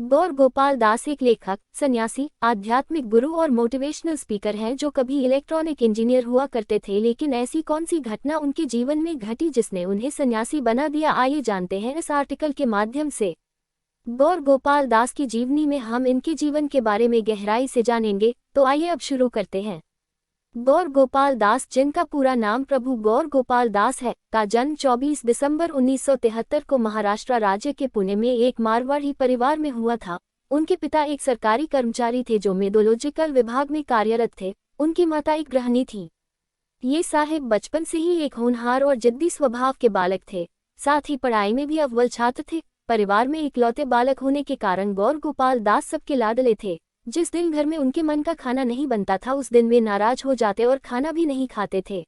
गौर गोपाल दास एक लेखक, सन्यासी, आध्यात्मिक गुरु और मोटिवेशनल स्पीकर हैं जो कभी इलेक्ट्रॉनिक इंजीनियर हुआ करते थे। लेकिन ऐसी कौन सी घटना उनके जीवन में घटी जिसने उन्हें सन्यासी बना दिया, आइए जानते हैं इस आर्टिकल के माध्यम से। गौर गोपाल दास की जीवनी में हम इनके जीवन के बारे में गहराई से जानेंगे, तो आइए अब शुरू करते हैं। गौर गोपाल दास, जिनका पूरा नाम प्रभु गौर गोपाल दास है, का जन्म 24 दिसंबर 1973 को महाराष्ट्र राज्य के पुणे में एक मारवाड़ी परिवार में हुआ था। उनके पिता एक सरकारी कर्मचारी थे जो मेडोलॉजिकल विभाग में कार्यरत थे। उनकी माता एक गृहिणी थी। ये साहेब बचपन से ही एक होनहार और जिद्दी स्वभाव के बालक थे, साथ ही पढ़ाई में भी अव्वल छात्र थे। परिवार में इकलौते बालक होने के कारण गौर गोपाल दास सबके लाडले थे। जिस दिन घर में उनके मन का खाना नहीं बनता था, उस दिन वे नाराज हो जाते और खाना भी नहीं खाते थे।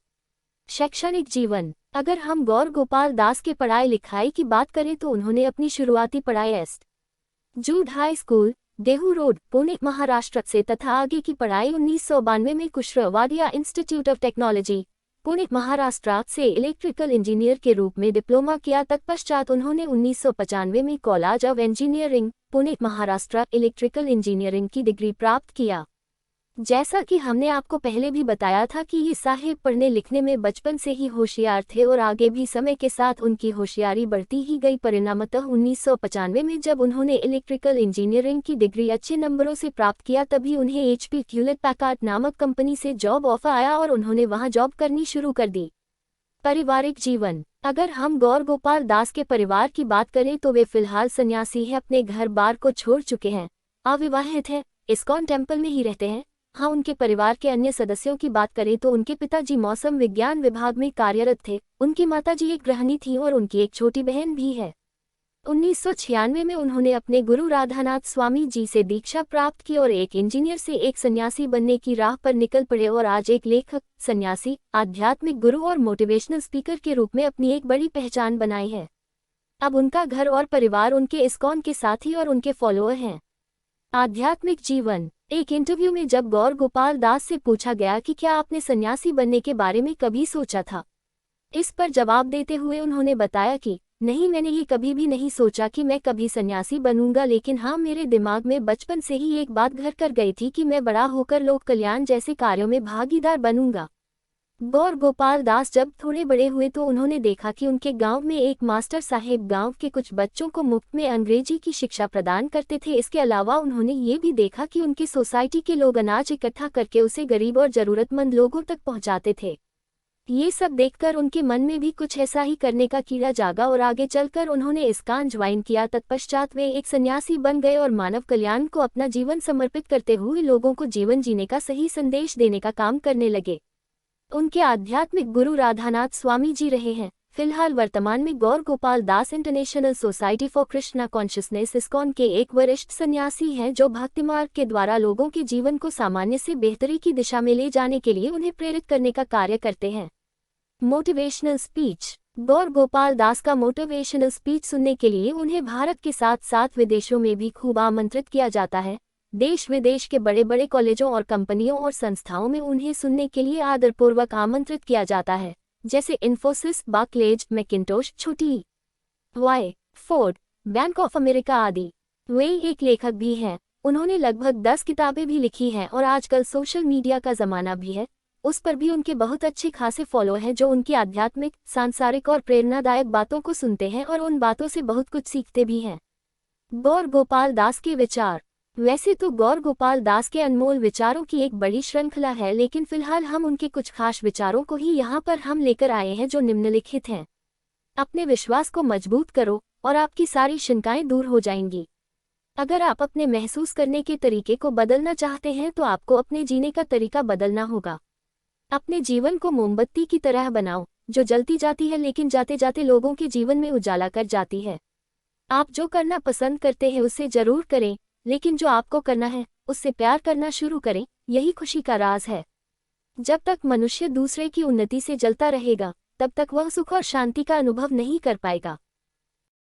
शैक्षणिक जीवन, अगर हम गौर गोपाल दास के पढ़ाई लिखाई की बात करें तो उन्होंने अपनी शुरुआती पढ़ाई St. Jude High School, Dehu Road, Pune, Maharashtra से तथा आगे की पढ़ाई 1992 में Kusrow Wadia Institute of Technology, Pune, Maharashtra से इलेक्ट्रिकल इंजीनियर के रूप में डिप्लोमा किया। तत्पश्चात उन्होंने 1995 में college of engineering, Pune, Maharashtra, electrical engineering की डिग्री प्राप्त किया। जैसा कि हमने आपको पहले भी बताया था कि ये साहेब पढ़ने लिखने में बचपन से ही होशियार थे और आगे भी समय के साथ उनकी होशियारी बढ़ती ही गई। परिणामतः 1995 में जब उन्होंने इलेक्ट्रिकल इंजीनियरिंग की डिग्री अच्छे नंबरों से प्राप्त किया, तभी उन्हें HP ह्यूलेट पैकार्ड नामक कंपनी से जॉब ऑफर आया और उन्होंने वहां जॉब करनी शुरू कर दी। पारिवारिक जीवन, अगर हम गौर गोपाल दास के परिवार की बात करें तो वे फिलहाल सन्यासी हैं, अपने घर बार को छोड़ चुके हैं, अविवाहित हैं, इस्कॉन टेम्पल में ही रहते हैं। हाँ, उनके परिवार के अन्य सदस्यों की बात करें तो उनके पिताजी मौसम विज्ञान विभाग में कार्यरत थे, उनकी माताजी एक गृहिणी थी और उनकी एक छोटी बहन भी है। 1996 में उन्होंने अपने गुरु राधानाथ स्वामी जी से दीक्षा प्राप्त की और एक इंजीनियर से एक सन्यासी बनने की राह पर निकल पड़े और आज एक लेखक, सन्यासी, आध्यात्मिक गुरु और मोटिवेशनल स्पीकर के रूप में अपनी एक बड़ी पहचान बनाई है। अब उनका घर और परिवार उनके इस्कॉन के साथी और उनके फॉलोअर हैं। आध्यात्मिक जीवन, एक इंटरव्यू में जब गौर गोपाल दास से पूछा गया कि क्या आपने सन्यासी बनने के बारे में कभी सोचा था, इस पर जवाब देते हुए उन्होंने बताया कि नहीं, मैंने ये कभी भी नहीं सोचा कि मैं कभी सन्यासी बनूंगा, लेकिन हाँ, मेरे दिमाग में बचपन से ही एक बात घर कर गई थी कि मैं बड़ा होकर लोक कल्याण जैसे कार्यों में भागीदार बनूंगा। गौर गोपाल दास जब थोड़े बड़े हुए तो उन्होंने देखा कि उनके गांव में एक मास्टर साहेब गांव के कुछ बच्चों को मुफ्त में अंग्रेजी की शिक्षा प्रदान करते थे। इसके अलावा उन्होंने ये भी देखा कि उनकी सोसाइटी के लोग अनाज इकट्ठा करके उसे गरीब और जरूरतमंद लोगों तक पहुंचाते थे। ये सब देखकर उनके मन में भी कुछ ऐसा ही करने का कीड़ा जागा और आगे चलकर उन्होंने इस्कॉन ज्वाइन किया। तत्पश्चात वे एक सन्यासी बन गए और मानव कल्याण को अपना जीवन समर्पित करते हुए लोगों को जीवन जीने का सही संदेश देने का काम करने लगे। उनके आध्यात्मिक गुरु राधानाथ स्वामी जी रहे हैं। फिलहाल वर्तमान में Gaur Gopal Das International Society for Krishna Consciousness ISKCON के एक वरिष्ठ सन्यासी हैं जो भक्ति मार्ग के द्वारा लोगों के जीवन को सामान्य से बेहतरी की दिशा में ले जाने के लिए उन्हें प्रेरित करने का कार्य करते हैं। मोटिवेशनल स्पीच, गौर गोपाल दास का मोटिवेशनल स्पीच सुनने के लिए उन्हें भारत के साथ साथ विदेशों में भी खूब आमंत्रित किया जाता है। देश विदेश के बड़े बड़े कॉलेजों और कंपनियों और संस्थाओं में उन्हें सुनने के लिए आदरपूर्वक आमंत्रित किया जाता है, जैसे इन्फोसिस, बार्कलेज, मैकिन्टोश, छोटी वाई, फोर्ड, बैंक ऑफ अमेरिका आदि। वे एक लेखक भी हैं। उन्होंने लगभग 10 किताबें भी लिखी हैं और आजकल सोशल मीडिया का जमाना भी है, उस पर भी उनके बहुत अच्छे खासे फॉलो हैं जो उनकी आध्यात्मिक, सांसारिक और प्रेरणादायक बातों को सुनते हैं और उन बातों से बहुत कुछ सीखते भी हैं। गौर गोपाल दास के विचार, वैसे तो गौर गोपाल दास के अनमोल विचारों की एक बड़ी श्रृंखला है, लेकिन फिलहाल हम उनके कुछ खास विचारों को ही यहाँ पर हम लेकर आए हैं जो निम्नलिखित हैं। अपने विश्वास को मजबूत करो और आपकी सारी शंकाएं दूर हो जाएंगी। अगर आप अपने महसूस करने के तरीके को बदलना चाहते हैं तो आपको अपने जीने का तरीका बदलना होगा। अपने जीवन को मोमबत्ती की तरह बनाओ जो जलती जाती है लेकिन जाते जाते लोगों के जीवन में उजाला कर जाती है। आप जो करना पसंद करते हैं उसे जरूर करें, लेकिन जो आपको करना है उससे प्यार करना शुरू करें, यही खुशी का राज है। जब तक मनुष्य दूसरे की उन्नति से जलता रहेगा तब तक वह सुख और शांति का अनुभव नहीं कर पाएगा।